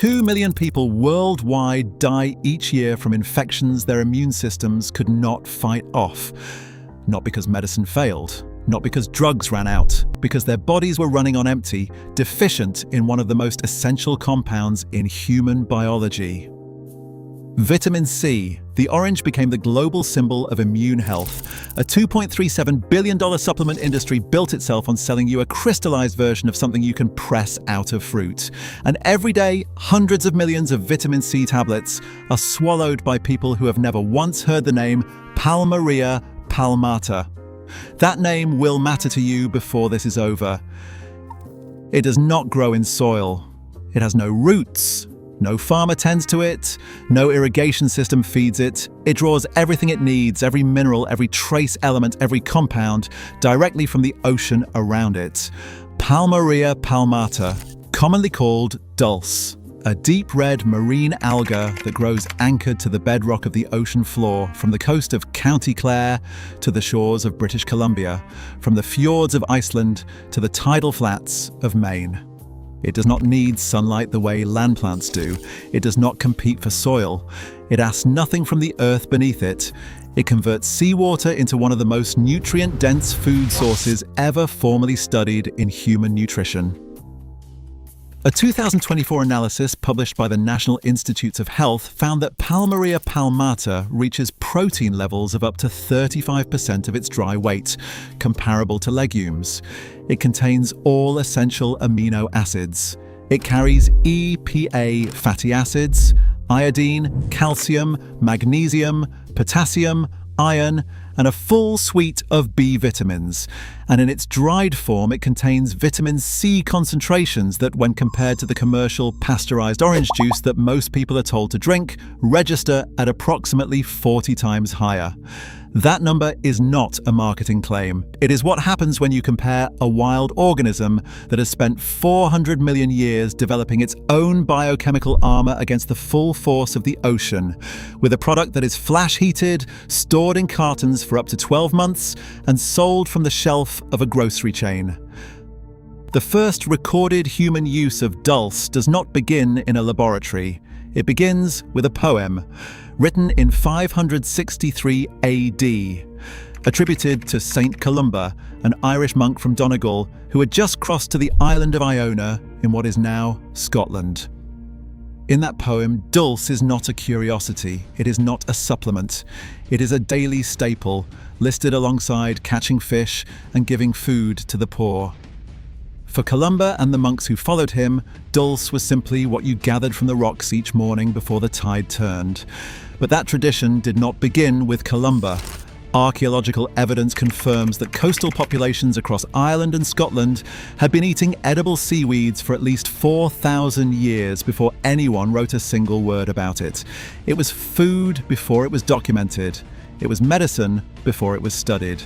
2 million people worldwide die each year from infections their immune systems could not fight off. Not because medicine failed, not because drugs ran out, because their bodies were running on empty, deficient in one of the most essential compounds in human biology. Vitamin C, the orange, became the global symbol of immune health. A $2.37 billion supplement industry built itself on selling you a crystallized version of something you can press out of fruit. And every day, hundreds of millions of vitamin C tablets are swallowed by people who have never once heard the name Palmaria palmata. That name will matter to you before this is over. It does not grow in soil. It has no roots. No farmer tends to it, no irrigation system feeds it. It draws everything it needs, every mineral, every trace element, every compound, directly from the ocean around it. Palmaria palmata, commonly called dulse, a deep red marine alga that grows anchored to the bedrock of the ocean floor, from the coast of County Clare to the shores of British Columbia, from the fjords of Iceland to the tidal flats of Maine. It does not need sunlight the way land plants do. It does not compete for soil. It asks nothing from the earth beneath it. It converts seawater into one of the most nutrient-dense food sources ever formally studied in human nutrition. A 2024 analysis published by the National Institutes of Health found that Palmaria palmata reaches protein levels of up to 35% of its dry weight, comparable to legumes. It contains all essential amino acids. It carries EPA fatty acids, iodine, calcium, magnesium, potassium, iron, and a full suite of B vitamins. And in its dried form, it contains vitamin C concentrations that, when compared to the commercial pasteurized orange juice that most people are told to drink, register at approximately 40 times higher. That number is not a marketing claim. It is what happens when you compare a wild organism that has spent 400 million years developing its own biochemical armor against the full force of the ocean, with a product that is flash heated, stored in cartons for up to 12 months, and sold from the shelf of a grocery chain. The first recorded human use of dulse does not begin in a laboratory. It begins with a poem, written in 563 AD, attributed to Saint Columba, an Irish monk from Donegal who had just crossed to the island of Iona in what is now Scotland. In that poem, dulse is not a curiosity, it is not a supplement. It is a daily staple, listed alongside catching fish and giving food to the poor. For Columba and the monks who followed him, dulse was simply what you gathered from the rocks each morning before the tide turned. But that tradition did not begin with Columba. Archaeological evidence confirms that coastal populations across Ireland and Scotland had been eating edible seaweeds for at least 4,000 years before anyone wrote a single word about it. It was food before it was documented. It was medicine before it was studied.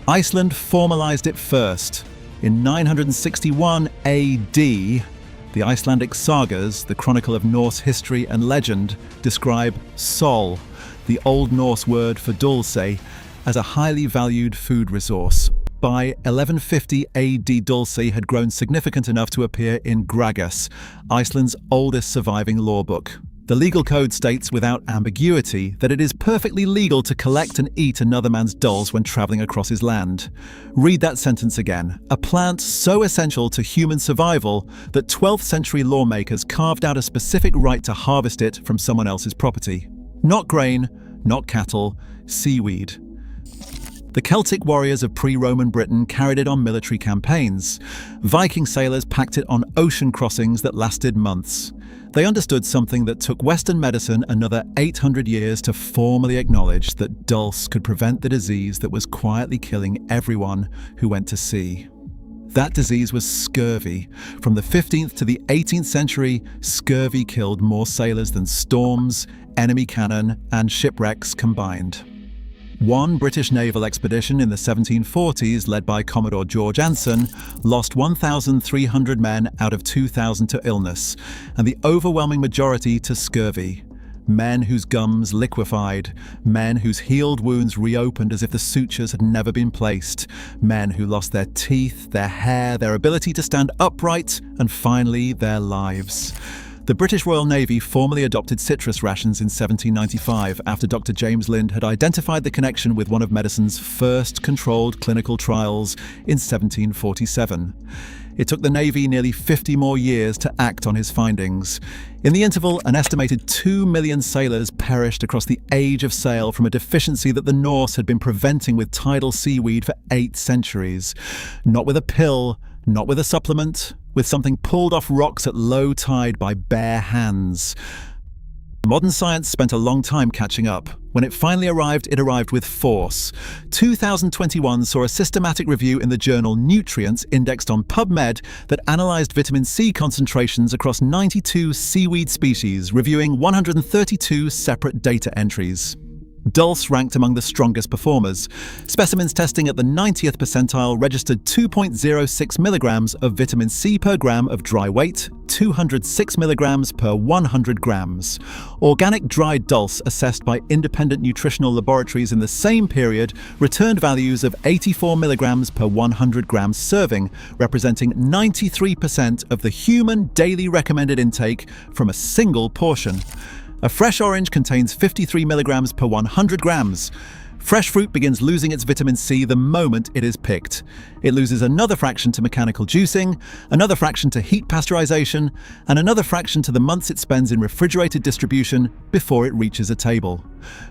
Iceland formalized it first. In 961 AD, the Icelandic sagas, the chronicle of Norse history and legend, describe sol, the Old Norse word for dulce, as a highly valued food resource. By 1150 AD, dulce had grown significant enough to appear in Gragas, Iceland's oldest surviving law book. The legal code states without ambiguity that it is perfectly legal to collect and eat another man's dulse when traveling across his land. Read that sentence again. A plant so essential to human survival that 12th century lawmakers carved out a specific right to harvest it from someone else's property. Not grain, not cattle, seaweed. The Celtic warriors of pre-Roman Britain carried it on military campaigns. Viking sailors packed it on ocean crossings that lasted months. They understood something that took Western medicine another 800 years to formally acknowledge, that dulse could prevent the disease that was quietly killing everyone who went to sea. That disease was scurvy. From the 15th to the 18th century, scurvy killed more sailors than storms, enemy cannon, and shipwrecks combined. One British naval expedition in the 1740s, led by Commodore George Anson, lost 1,300 men out of 2,000 to illness, and the overwhelming majority to scurvy. Men whose gums liquefied, men whose healed wounds reopened as if the sutures had never been placed, men who lost their teeth, their hair, their ability to stand upright, and finally their lives. The British Royal Navy formally adopted citrus rations in 1795 after Dr. James Lind had identified the connection with one of medicine's first controlled clinical trials in 1747. It took the Navy nearly 50 more years to act on his findings. In the interval, an estimated 2 million sailors perished across the age of sail from a deficiency that the Norse had been preventing with tidal seaweed for 8 centuries. Not with a pill, not with a supplement, with something pulled off rocks at low tide by bare hands. Modern science spent a long time catching up. When it finally arrived, it arrived with force. 2021 saw a systematic review in the journal Nutrients, indexed on PubMed, that analysed vitamin C concentrations across 92 seaweed species, reviewing 132 separate data entries. Dulse ranked among the strongest performers. Specimens testing at the 90th percentile registered 2.06 milligrams of vitamin C per gram of dry weight, 206 milligrams per 100 grams. Organic dried dulse assessed by independent nutritional laboratories in the same period returned values of 84 milligrams per 100 grams serving, representing 93% of the human daily recommended intake from a single portion. A fresh orange contains 53 milligrams per 100 grams. Fresh fruit begins losing its vitamin C the moment it is picked. It loses another fraction to mechanical juicing, another fraction to heat pasteurization, and another fraction to the months it spends in refrigerated distribution before it reaches a table.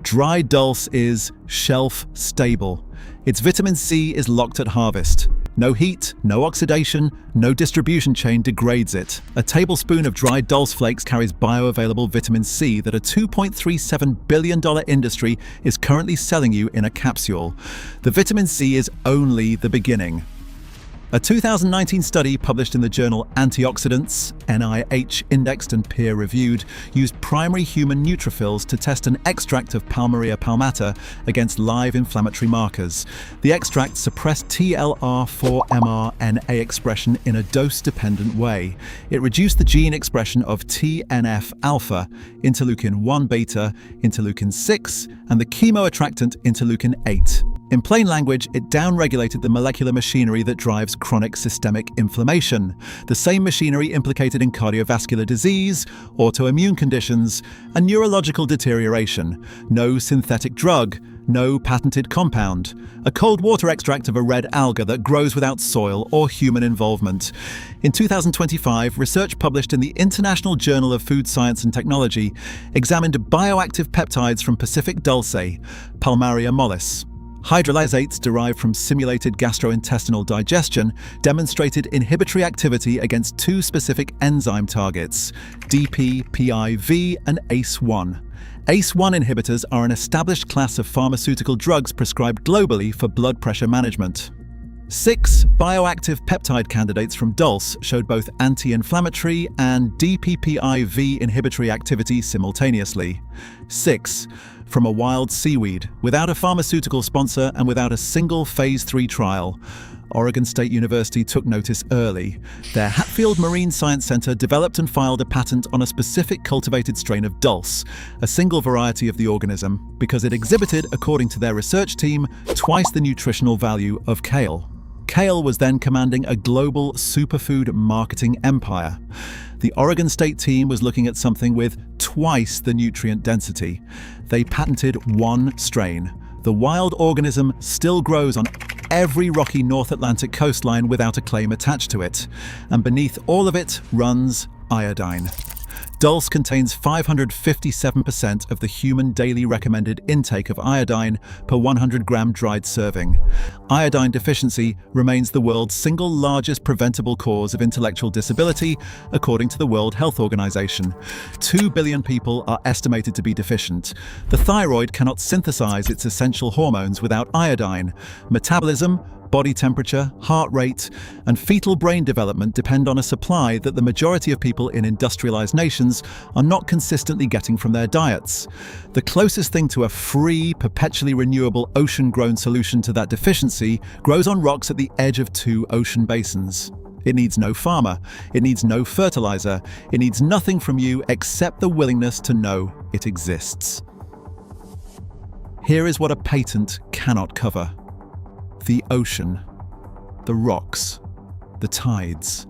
Dry dulse is shelf stable. Its vitamin C is locked at harvest. No heat, no oxidation, no distribution chain degrades it. A tablespoon of dried dulse flakes carries bioavailable vitamin C that a $2.37 billion industry is currently selling you in a capsule. The vitamin C is only the beginning. A 2019 study published in the journal Antioxidants, NIH indexed and peer-reviewed, used primary human neutrophils to test an extract of Palmaria palmata against live inflammatory markers. The extract suppressed TLR4-mRNA expression in a dose-dependent way. It reduced the gene expression of TNF-alpha, interleukin-1 beta, interleukin-6, and the chemoattractant interleukin-8. In plain language, it downregulated the molecular machinery that drives chronic systemic inflammation, the same machinery implicated in cardiovascular disease, autoimmune conditions, and neurological deterioration. No synthetic drug, no patented compound. A cold water extract of a red alga that grows without soil or human involvement. In 2025, research published in the International Journal of Food Science and Technology examined bioactive peptides from Pacific dulce, Palmaria mollis. Hydrolysates derived from simulated gastrointestinal digestion demonstrated inhibitory activity against 2 specific enzyme targets, DPPIV and ACE1. ACE1 inhibitors are an established class of pharmaceutical drugs prescribed globally for blood pressure management. 6 bioactive peptide candidates from dulse showed both anti-inflammatory and DPPIV inhibitory activity simultaneously. 6 from a wild seaweed, without a pharmaceutical sponsor and without a single Phase 3 trial. Oregon State University took notice early. Their Hatfield Marine Science Center developed and filed a patent on a specific cultivated strain of dulse, a single variety of the organism, because it exhibited, according to their research team, twice the nutritional value of kale. Kale was then commanding a global superfood marketing empire. The Oregon State team was looking at something with twice the nutrient density. They patented one strain. The wild organism still grows on every rocky North Atlantic coastline without a claim attached to it. And beneath all of it runs iodine. Dulse contains 557% of the human daily recommended intake of iodine per 100-gram dried serving. Iodine deficiency remains the world's single largest preventable cause of intellectual disability, according to the World Health Organization. 2 billion people are estimated to be deficient. The thyroid cannot synthesize its essential hormones without iodine. Metabolism, body temperature, heart rate, and fetal brain development depend on a supply that the majority of people in industrialized nations are not consistently getting from their diets. The closest thing to a free, perpetually renewable ocean-grown solution to that deficiency grows on rocks at the edge of 2 ocean basins. It needs no farmer, it needs no fertilizer, it needs nothing from you except the willingness to know it exists. Here is what a patent cannot cover. The ocean, the rocks, the tides.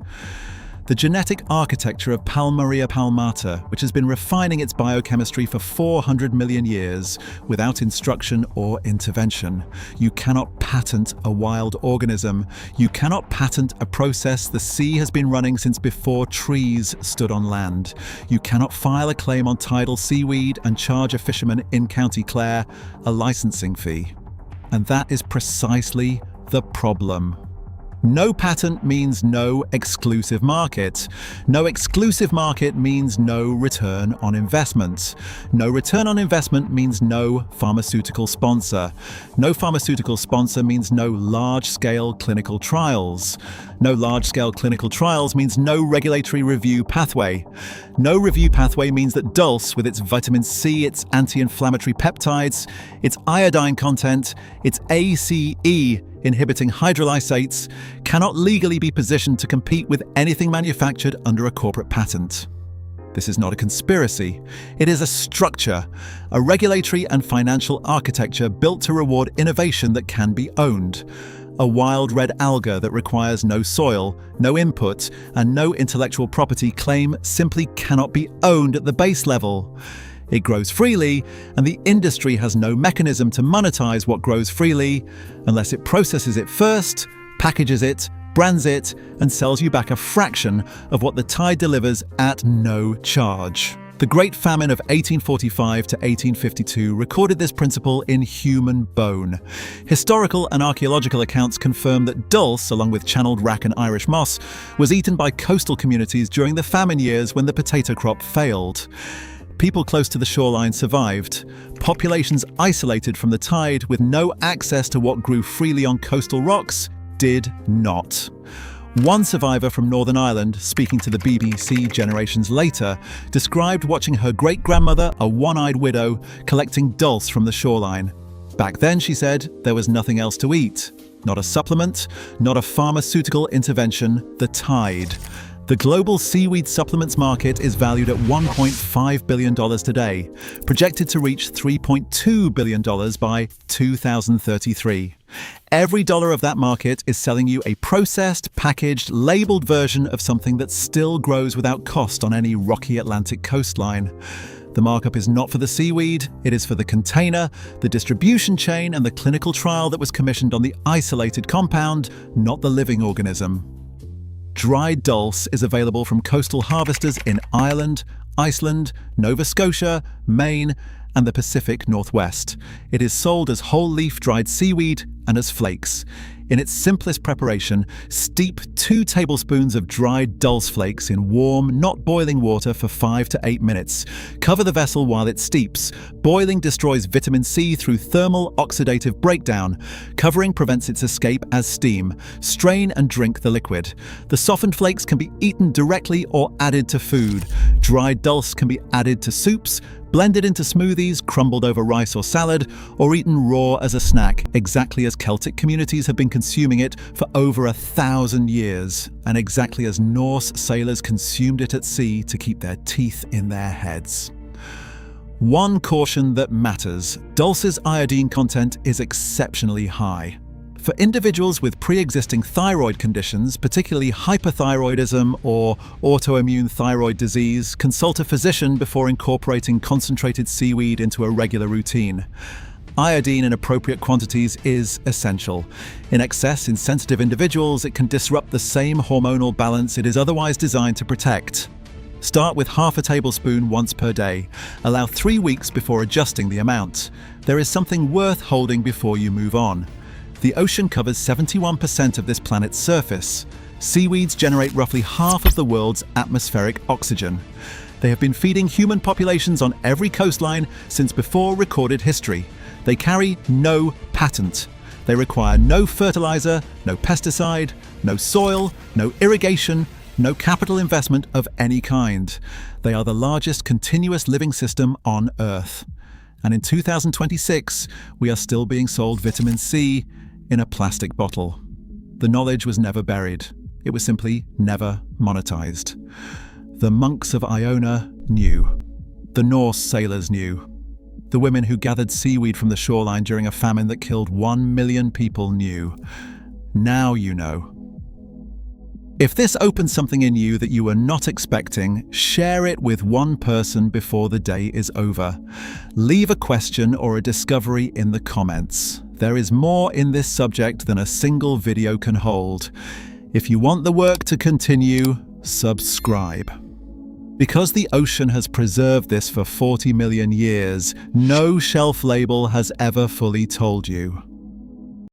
the genetic architecture of Palmaria palmata, which has been refining its biochemistry for 400 million years without instruction or intervention. You cannot patent a wild organism. You cannot patent a process the sea has been running since before trees stood on land. You cannot file a claim on tidal seaweed and charge a fisherman in County Clare a licensing fee. And that is precisely the problem. No patent means no exclusive market. No exclusive market means no return on investment. No return on investment means no pharmaceutical sponsor. No pharmaceutical sponsor means no large-scale clinical trials. No large-scale clinical trials means no regulatory review pathway. No review pathway means that dulse, with its vitamin C, its anti-inflammatory peptides, its iodine content, its ACE inhibiting hydrolysates, cannot legally be positioned to compete with anything manufactured under a corporate patent. This is not a conspiracy. It is a structure, a regulatory and financial architecture built to reward innovation that can be owned. A wild red alga that requires no soil, no input, and no intellectual property claim simply cannot be owned at the base level. It grows freely, and the industry has no mechanism to monetize what grows freely unless it processes it first, packages it, brands it, and sells you back a fraction of what the tide delivers at no charge. The Great Famine of 1845 to 1852 recorded this principle in human bone. Historical and archaeological accounts confirm that dulse, along with channeled wrack and Irish moss, was eaten by coastal communities during the famine years when the potato crop failed. People close to the shoreline survived. Populations isolated from the tide with no access to what grew freely on coastal rocks did not. One survivor from Northern Ireland, speaking to the BBC generations later, described watching her great-grandmother, a one-eyed widow, collecting dulse from the shoreline. Back then, she said, there was nothing else to eat. Not a supplement, not a pharmaceutical intervention, the tide. The global seaweed supplements market is valued at $1.5 billion today, projected to reach $3.2 billion by 2033. Every dollar of that market is selling you a processed, packaged, labeled version of something that still grows without cost on any rocky Atlantic coastline. The markup is not for the seaweed, it is for the container, the distribution chain, and the clinical trial that was commissioned on the isolated compound, not the living organism. Dried dulse is available from coastal harvesters in Ireland, Iceland, Nova Scotia, Maine, and the Pacific Northwest. It is sold as whole leaf dried seaweed and as flakes. In its simplest preparation, steep 2 tablespoons of dried dulse flakes in warm, not boiling water for 5 to 8 minutes. Cover the vessel while it steeps. Boiling destroys vitamin C through thermal oxidative breakdown. Covering prevents its escape as steam. Strain and drink the liquid. The softened flakes can be eaten directly or added to food. Dried dulse can be added to soups, blended into smoothies, crumbled over rice or salad, or eaten raw as a snack, exactly as Celtic communities have been consuming it for over 1,000 years, and exactly as Norse sailors consumed it at sea to keep their teeth in their heads. One caution that matters: dulse's iodine content is exceptionally high. For individuals with pre-existing thyroid conditions, particularly hyperthyroidism or autoimmune thyroid disease, consult a physician before incorporating concentrated seaweed into a regular routine. Iodine in appropriate quantities is essential. In excess in sensitive individuals, it can disrupt the same hormonal balance it is otherwise designed to protect. Start with half a tablespoon once per day. Allow 3 weeks before adjusting the amount. There is something worth holding before you move on. The ocean covers 71% of this planet's surface. Seaweeds generate roughly half of the world's atmospheric oxygen. They have been feeding human populations on every coastline since before recorded history. They carry no patent. They require no fertilizer, no pesticide, no soil, no irrigation, no capital investment of any kind. They are the largest continuous living system on Earth. And in 2026, we are still being sold vitamin C in a plastic bottle. The knowledge was never buried. It was simply never monetized. The monks of Iona knew. The Norse sailors knew. The women who gathered seaweed from the shoreline during a famine that killed 1 million people knew. Now you know. If this opens something in you that you were not expecting, share it with one person before the day is over. Leave a question or a discovery in the comments. There is more in this subject than a single video can hold. If you want the work to continue, subscribe. Because the ocean has preserved this for 40 million years, no shelf label has ever fully told you.